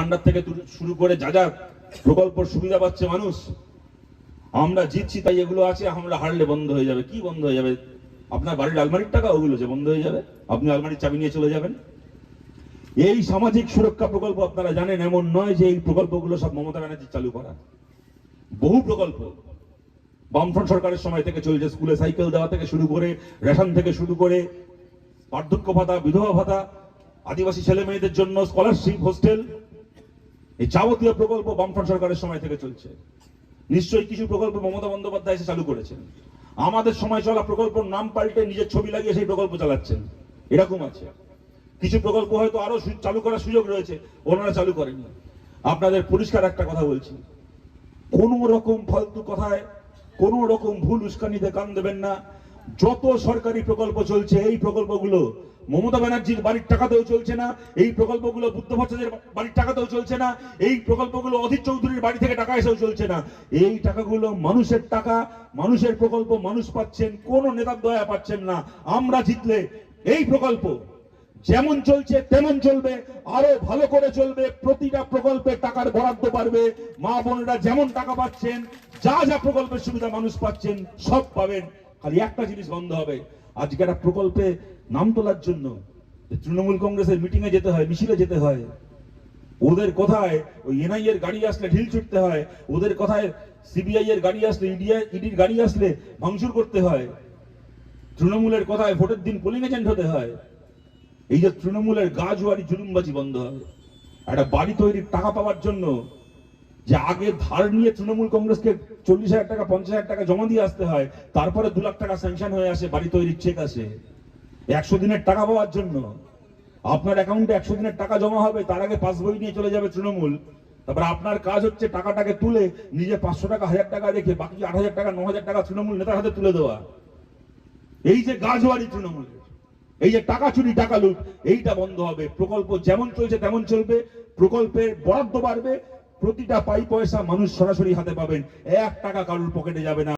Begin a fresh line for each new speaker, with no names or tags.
ভান্ডার থেকে শুরু করে যা যা প্রকল্প সুবিধা পাচ্ছে মানুষ, আমরা জিতছি তাই এগুলো আছে, আমরা হারলে বন্ধ হয়ে যাবে। কি বন্ধ হয়ে যাবে? আপনার বাড়ির আলমারির টাকা ওগুলো যে বন্ধ হয়ে যাবে? আপনি আলমারির চাবি নিয়ে চলে যাবেন? এই সামাজিক সুরক্ষা প্রকল্প আপনারা জানেন, এমন নয় যে এই প্রকল্পগুলো সব মমতা ব্যানার্জি চালু করা। বহু প্রকল্প বামফ্রন্ট সরকারের সময় থেকে চলছে, স্কুলে সাইকেল দেওয়া থেকে শুরু করে, রেশন থেকে শুরু করে, বার্ধক্য ভাতা, বিধবা ভাতা, আদিবাসী ছেলে মেয়েদের জন্য স্কলারশিপ, হোস্টেল, এই যাবতীয় প্রকল্প বামফ্রন্ট সরকারের সময় থেকে চলছে। নিশ্চয়ই কিছু প্রকল্প মমতা বন্দ্যোপাধ্যায় এসে চালু করেছেন, আমাদের সময় চলা প্রকল্প নাম পাল্টে নিজের ছবি লাগিয়ে সেই প্রকল্প চালাচ্ছেন, এরকম আছে। কিছু প্রকল্প হয়তো আরো চালু করার সুযোগ রয়েছে, ওনারা চালু করেনি। আপনাদের পরিষ্কার একটা কথা বলছি, কোন রকম ফালতু কথায়, কোন রকম ভুল উস্কানিতে কান দেবেন না। যত সরকারি প্রকল্প চলছে, এই প্রকল্পগুলো মমতা ব্যানার্জির বাড়ির টাকাতেও চলছে না, এই প্রকল্পগুলো বুদ্ধ ভট্টাচার্যের বাড়ির টাকাতেও চলছে না, এই প্রকল্পগুলো অধীর চৌধুরীর বাড়ি থেকে টাকা এসেও চলছে না। এই টাকাগুলো মানুষের টাকা, মানুষের প্রকল্প, মানুষ পাচ্ছেন, কোন নেতার দয়া পাচ্ছেন না। আমরা জিতলে এই প্রকল্প যেমন চলছে তেমন চলবে, আরো ভালো করে চলবে। প্রতিটা প্রকল্পে টাকার বরাদ্দ পারবে, মা বোনেরা যেমন টাকা পাচ্ছেন, যা যা প্রকল্পের সুবিধা মানুষ পাচ্ছেন সব পাবেন। খালি একটা জিনিস বন্ধ হবে, আজকে একটা প্রকল্পে নাম তোলার জন্য তৃণমূল কংগ্রেসের মিটিং এ যেতে হয়, মিছিলে যেতে হয়, ওদের কথায় ওই এনআই এর গাড়ি আসলে ঢিল ছুটতে হয়, ওদের কথায় সিবিআই এর গাড়ি আসলে, ইডির গাড়ি আসলে ভাঙচুর করতে হয়, তৃণমূলের কথায় ভোটের দিন পোলিং এজেন্ট হতে হয়। এই যে তৃণমূলের গাজওয়ারি জুলুমবাজি বন্ধ হবে। একটা বাড়ি তৈরির টাকা পাওয়ার জন্য যে আগে ধার নিয়ে তৃণমূল কংগ্রেসকে 40,000 টাকা 50,000 টাকা জমা দিয়ে আসতে হয়, তারপরে 2 লাখ টাকা স্যাংশন হয়ে আসে, বাড়ি তৈরির চেক আসে। 100 দিনের টাকা পাওয়ার জন্য আপনার অ্যাকাউন্টে 100 দিনের টাকা জমা হবে, তার আগে পাসবই নিয়ে চলে যাবে তৃণমূল। তারপর আপনার কাজ হচ্ছে টাকাটাকে তুলে নিজে 500 টাকা 1000 টাকা রেখে বাকি 8,000 টাকা 9,000 টাকা তৃণমূল নেতার হাতে তুলে দেওয়া। এই যে গাজওয়ারি তৃণমূলের, এই যে টাকা চুরি, টাকা লুট, এইটা বন্ধ হবে। প্রকল্প যেমন চলছে তেমন চলবে, প্রকল্পের বরাদ্দ বাড়বে, প্রতিটা পাই পয়সা মানুষ সরাসরি হাতে পাবেন, 1 টাকা কারোর পকেটে যাবে না।